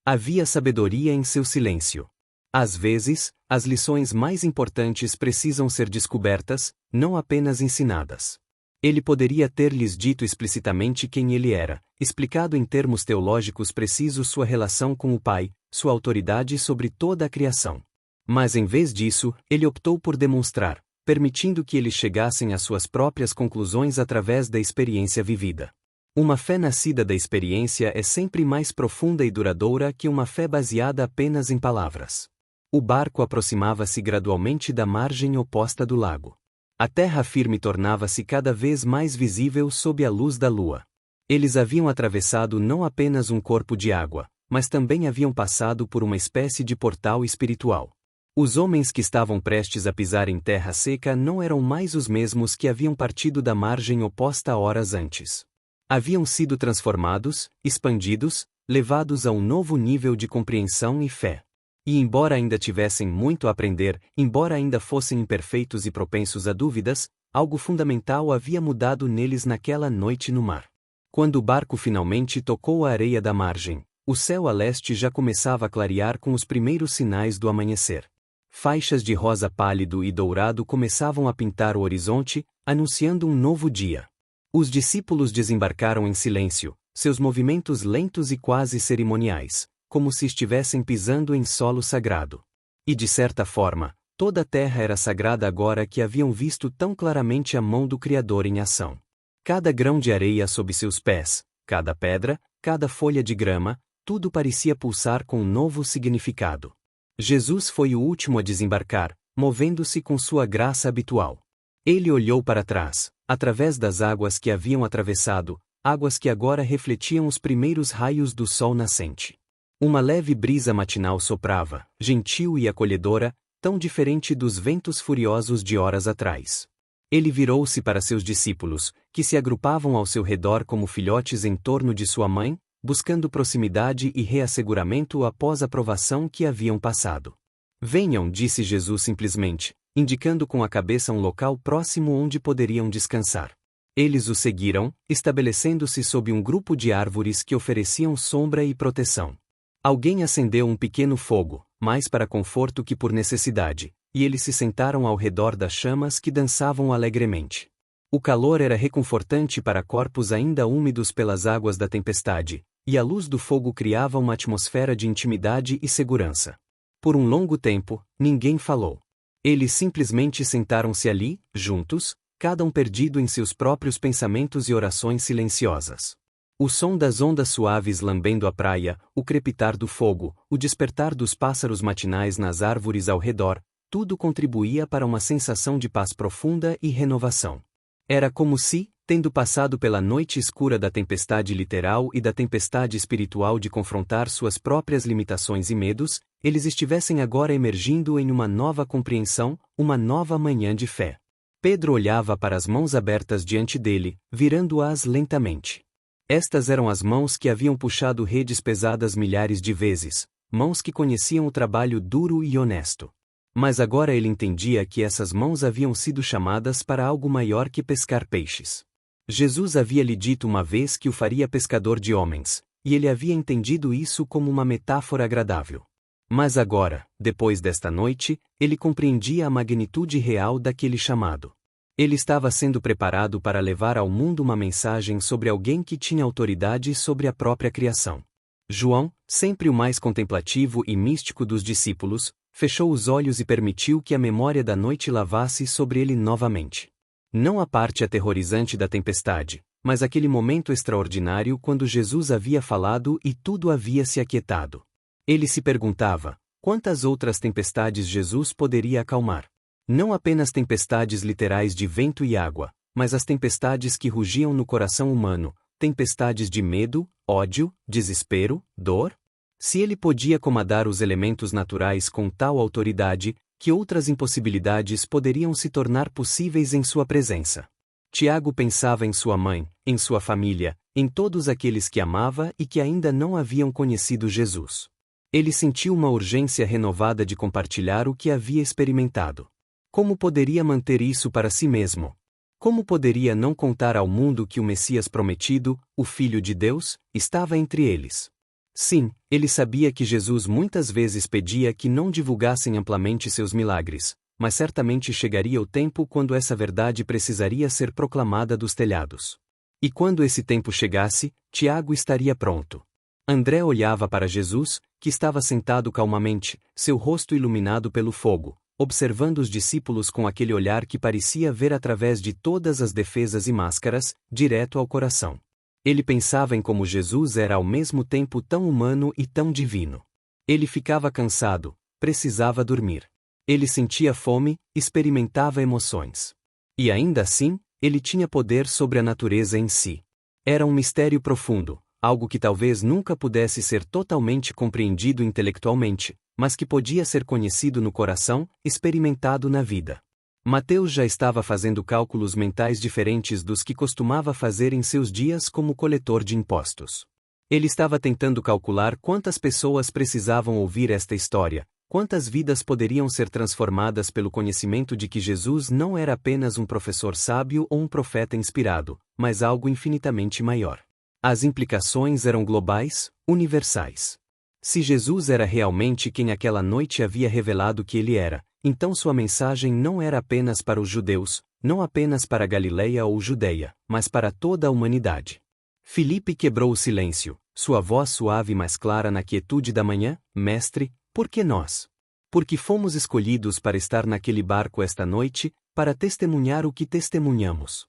Havia sabedoria em seu silêncio. Às vezes, as lições mais importantes precisam ser descobertas, não apenas ensinadas. Ele poderia ter lhes dito explicitamente quem ele era, explicado em termos teológicos precisos sua relação com o Pai, sua autoridade sobre toda a criação. Mas em vez disso, ele optou por demonstrar, permitindo que eles chegassem às suas próprias conclusões através da experiência vivida. Uma fé nascida da experiência é sempre mais profunda e duradoura que uma fé baseada apenas em palavras. O barco aproximava-se gradualmente da margem oposta do lago. A terra firme tornava-se cada vez mais visível sob a luz da lua. Eles haviam atravessado não apenas um corpo de água, mas também haviam passado por uma espécie de portal espiritual. Os homens que estavam prestes a pisar em terra seca não eram mais os mesmos que haviam partido da margem oposta horas antes. Haviam sido transformados, expandidos, levados a um novo nível de compreensão e fé. E embora ainda tivessem muito a aprender, embora ainda fossem imperfeitos e propensos a dúvidas, algo fundamental havia mudado neles naquela noite no mar. Quando o barco finalmente tocou a areia da margem, o céu a leste já começava a clarear com os primeiros sinais do amanhecer. Faixas de rosa pálido e dourado começavam a pintar o horizonte, anunciando um novo dia. Os discípulos desembarcaram em silêncio, seus movimentos lentos e quase cerimoniais, como se estivessem pisando em solo sagrado. E de certa forma, toda a terra era sagrada agora que haviam visto tão claramente a mão do Criador em ação. Cada grão de areia sob seus pés, cada pedra, cada folha de grama, tudo parecia pulsar com um novo significado. Jesus foi o último a desembarcar, movendo-se com sua graça habitual. Ele olhou para trás, através das águas que haviam atravessado, águas que agora refletiam os primeiros raios do sol nascente. Uma leve brisa matinal soprava, gentil e acolhedora, tão diferente dos ventos furiosos de horas atrás. Ele virou-se para seus discípulos, que se agrupavam ao seu redor como filhotes em torno de sua mãe, buscando proximidade e reasseguramento após a provação que haviam passado. Venham, disse Jesus simplesmente, indicando com a cabeça um local próximo onde poderiam descansar. Eles o seguiram, estabelecendo-se sob um grupo de árvores que ofereciam sombra e proteção. Alguém acendeu um pequeno fogo, mais para conforto que por necessidade, e eles se sentaram ao redor das chamas que dançavam alegremente. O calor era reconfortante para corpos ainda úmidos pelas águas da tempestade, e a luz do fogo criava uma atmosfera de intimidade e segurança. Por um longo tempo, ninguém falou. Eles simplesmente sentaram-se ali, juntos, cada um perdido em seus próprios pensamentos e orações silenciosas. O som das ondas suaves lambendo a praia, o crepitar do fogo, o despertar dos pássaros matinais nas árvores ao redor, tudo contribuía para uma sensação de paz profunda e renovação. Era como se, tendo passado pela noite escura da tempestade literal e da tempestade espiritual de confrontar suas próprias limitações e medos, eles estivessem agora emergindo em uma nova compreensão, uma nova manhã de fé. Pedro olhava para as mãos abertas diante dele, virando-as lentamente. Estas eram as mãos que haviam puxado redes pesadas milhares de vezes, mãos que conheciam o trabalho duro e honesto. Mas agora ele entendia que essas mãos haviam sido chamadas para algo maior que pescar peixes. Jesus havia lhe dito uma vez que o faria pescador de homens, e ele havia entendido isso como uma metáfora agradável. Mas agora, depois desta noite, ele compreendia a magnitude real daquele chamado. Ele estava sendo preparado para levar ao mundo uma mensagem sobre alguém que tinha autoridade sobre a própria criação. João, sempre o mais contemplativo e místico dos discípulos, fechou os olhos e permitiu que a memória da noite lavasse sobre ele novamente. Não a parte aterrorizante da tempestade, mas aquele momento extraordinário quando Jesus havia falado e tudo havia se aquietado. Ele se perguntava, quantas outras tempestades Jesus poderia acalmar? Não apenas tempestades literais de vento e água, mas as tempestades que rugiam no coração humano, tempestades de medo, ódio, desespero, dor? Se ele podia comandar os elementos naturais com tal autoridade, que outras impossibilidades poderiam se tornar possíveis em sua presença? Tiago pensava em sua mãe, em sua família, em todos aqueles que amava e que ainda não haviam conhecido Jesus. Ele sentiu uma urgência renovada de compartilhar o que havia experimentado. Como poderia manter isso para si mesmo? Como poderia não contar ao mundo que o Messias prometido, o Filho de Deus, estava entre eles? Sim, ele sabia que Jesus muitas vezes pedia que não divulgassem amplamente seus milagres, mas certamente chegaria o tempo quando essa verdade precisaria ser proclamada dos telhados. E quando esse tempo chegasse, Tiago estaria pronto. André olhava para Jesus, que estava sentado calmamente, seu rosto iluminado pelo fogo, observando os discípulos com aquele olhar que parecia ver através de todas as defesas e máscaras, direto ao coração. Ele pensava em como Jesus era ao mesmo tempo tão humano e tão divino. Ele ficava cansado, precisava dormir. Ele sentia fome, experimentava emoções. E ainda assim, ele tinha poder sobre a natureza em si. Era um mistério profundo, algo que talvez nunca pudesse ser totalmente compreendido intelectualmente, mas que podia ser conhecido no coração, experimentado na vida. Mateus já estava fazendo cálculos mentais diferentes dos que costumava fazer em seus dias como coletor de impostos. Ele estava tentando calcular quantas pessoas precisavam ouvir esta história, quantas vidas poderiam ser transformadas pelo conhecimento de que Jesus não era apenas um professor sábio ou um profeta inspirado, mas algo infinitamente maior. As implicações eram globais, universais. Se Jesus era realmente quem aquela noite havia revelado que ele era, então sua mensagem não era apenas para os judeus, não apenas para Galileia ou Judeia, mas para toda a humanidade. Filipe quebrou o silêncio, sua voz suave mais clara na quietude da manhã: Mestre, por que nós? Porque fomos escolhidos para estar naquele barco esta noite, para testemunhar o que testemunhamos.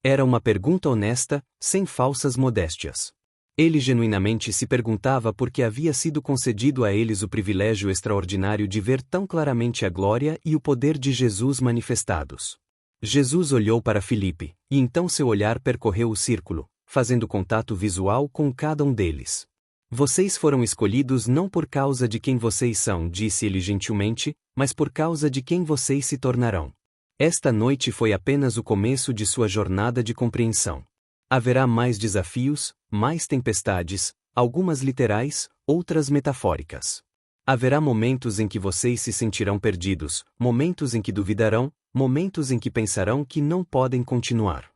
Era uma pergunta honesta, sem falsas modéstias. Ele genuinamente se perguntava por que havia sido concedido a eles o privilégio extraordinário de ver tão claramente a glória e o poder de Jesus manifestados. Jesus olhou para Filipe, e então seu olhar percorreu o círculo, fazendo contato visual com cada um deles. Vocês foram escolhidos não por causa de quem vocês são, disse ele gentilmente, mas por causa de quem vocês se tornarão. Esta noite foi apenas o começo de sua jornada de compreensão. Haverá mais desafios, mais tempestades, algumas literais, outras metafóricas. Haverá momentos em que vocês se sentirão perdidos, momentos em que duvidarão, momentos em que pensarão que não podem continuar.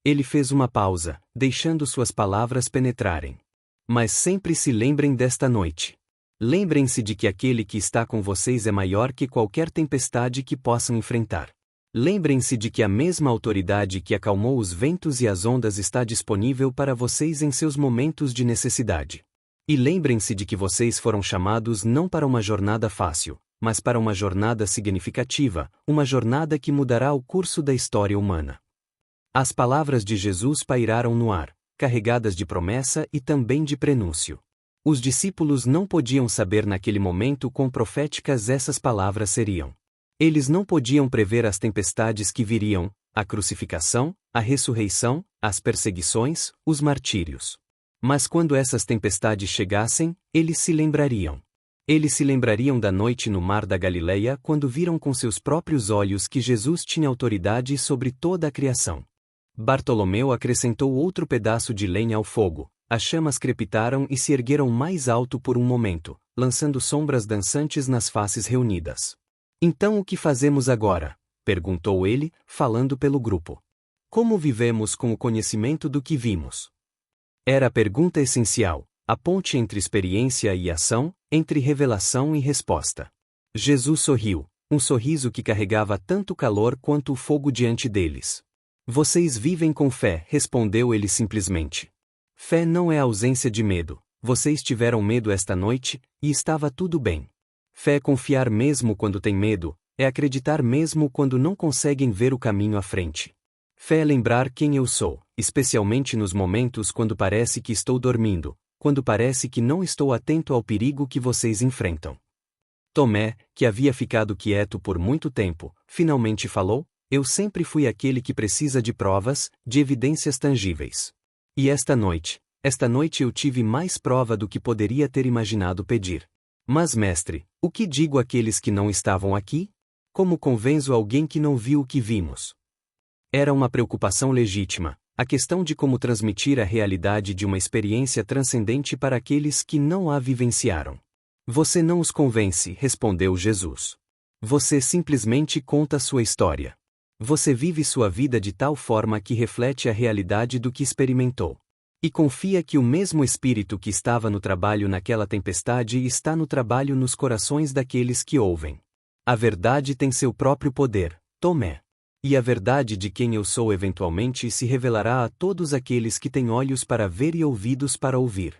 Ele fez uma pausa, deixando suas palavras penetrarem. Mas sempre se lembrem desta noite. Lembrem-se de que aquele que está com vocês é maior que qualquer tempestade que possam enfrentar. Lembrem-se de que a mesma autoridade que acalmou os ventos e as ondas está disponível para vocês em seus momentos de necessidade. E lembrem-se de que vocês foram chamados não para uma jornada fácil, mas para uma jornada significativa, uma jornada que mudará o curso da história humana. As palavras de Jesus pairaram no ar, carregadas de promessa e também de prenúncio. Os discípulos não podiam saber naquele momento quão proféticas essas palavras seriam. Eles não podiam prever as tempestades que viriam, a crucificação, a ressurreição, as perseguições, os martírios. Mas quando essas tempestades chegassem, eles se lembrariam. Eles se lembrariam da noite no mar da Galileia quando viram com seus próprios olhos que Jesus tinha autoridade sobre toda a criação. Bartolomeu acrescentou outro pedaço de lenha ao fogo, as chamas crepitaram e se ergueram mais alto por um momento, lançando sombras dançantes nas faces reunidas. Então o que fazemos agora? Perguntou ele, falando pelo grupo. Como vivemos com o conhecimento do que vimos? Era a pergunta essencial, a ponte entre experiência e ação, entre revelação e resposta. Jesus sorriu, um sorriso que carregava tanto calor quanto o fogo diante deles. Vocês vivem com fé, respondeu ele simplesmente. Fé não é ausência de medo. Vocês tiveram medo esta noite, e estava tudo bem. Fé é confiar mesmo quando tem medo, é acreditar mesmo quando não conseguem ver o caminho à frente. Fé é lembrar quem eu sou, especialmente nos momentos quando parece que estou dormindo, quando parece que não estou atento ao perigo que vocês enfrentam. Tomé, que havia ficado quieto por muito tempo, finalmente falou: Eu sempre fui aquele que precisa de provas, de evidências tangíveis. E esta noite eu tive mais prova do que poderia ter imaginado pedir. Mas, mestre, o que digo àqueles que não estavam aqui? Como convenço alguém que não viu o que vimos? Era uma preocupação legítima, a questão de como transmitir a realidade de uma experiência transcendente para aqueles que não a vivenciaram. Você não os convence, respondeu Jesus. Você simplesmente conta sua história. Você vive sua vida de tal forma que reflete a realidade do que experimentou. E confia que o mesmo Espírito que estava no trabalho naquela tempestade está no trabalho nos corações daqueles que ouvem. A verdade tem seu próprio poder, Tomé. E a verdade de quem eu sou eventualmente se revelará a todos aqueles que têm olhos para ver e ouvidos para ouvir.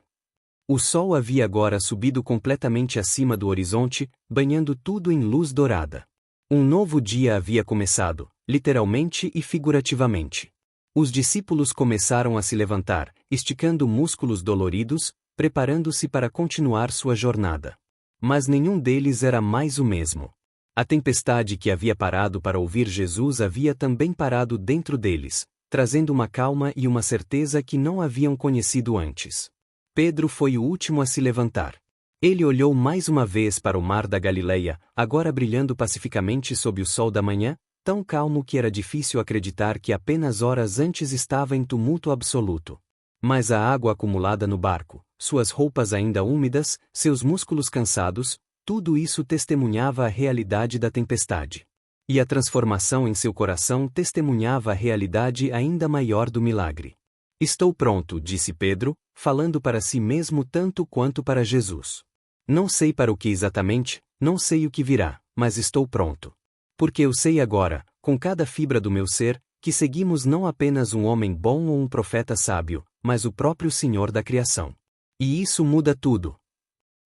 O sol havia agora subido completamente acima do horizonte, banhando tudo em luz dourada. Um novo dia havia começado, literalmente e figurativamente. Os discípulos começaram a se levantar, esticando músculos doloridos, preparando-se para continuar sua jornada. Mas nenhum deles era mais o mesmo. A tempestade que havia parado para ouvir Jesus havia também parado dentro deles, trazendo uma calma e uma certeza que não haviam conhecido antes. Pedro foi o último a se levantar. Ele olhou mais uma vez para o mar da Galileia, agora brilhando pacificamente sob o sol da manhã, tão calmo que era difícil acreditar que apenas horas antes estava em tumulto absoluto. Mas a água acumulada no barco, suas roupas ainda úmidas, seus músculos cansados, tudo isso testemunhava a realidade da tempestade. E a transformação em seu coração testemunhava a realidade ainda maior do milagre. Estou pronto, disse Pedro, falando para si mesmo tanto quanto para Jesus. Não sei para o que exatamente, não sei o que virá, mas estou pronto. Porque eu sei agora, com cada fibra do meu ser, que seguimos não apenas um homem bom ou um profeta sábio, mas o próprio Senhor da criação. E isso muda tudo.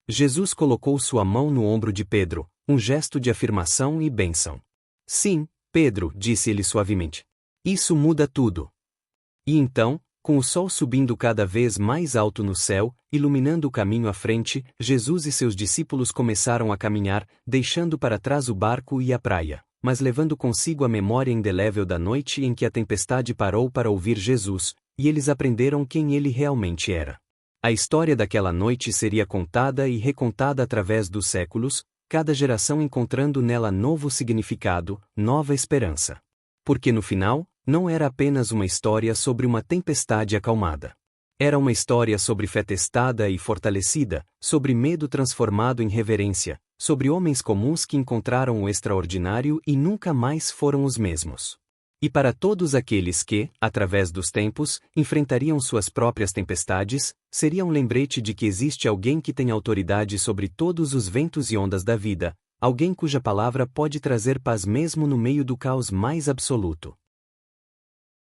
Jesus colocou sua mão no ombro de Pedro, um gesto de afirmação e bênção. Sim, Pedro, disse ele suavemente. Isso muda tudo. E então, com o sol subindo cada vez mais alto no céu, iluminando o caminho à frente, Jesus e seus discípulos começaram a caminhar, deixando para trás o barco e a praia, mas levando consigo a memória indelével da noite em que a tempestade parou para ouvir Jesus, e eles aprenderam quem ele realmente era. A história daquela noite seria contada e recontada através dos séculos, cada geração encontrando nela novo significado, nova esperança. Porque no final, não era apenas uma história sobre uma tempestade acalmada. Era uma história sobre fé testada e fortalecida, sobre medo transformado em reverência, sobre homens comuns que encontraram o extraordinário e nunca mais foram os mesmos. E para todos aqueles que, através dos tempos, enfrentariam suas próprias tempestades, seria um lembrete de que existe alguém que tem autoridade sobre todos os ventos e ondas da vida, alguém cuja palavra pode trazer paz mesmo no meio do caos mais absoluto.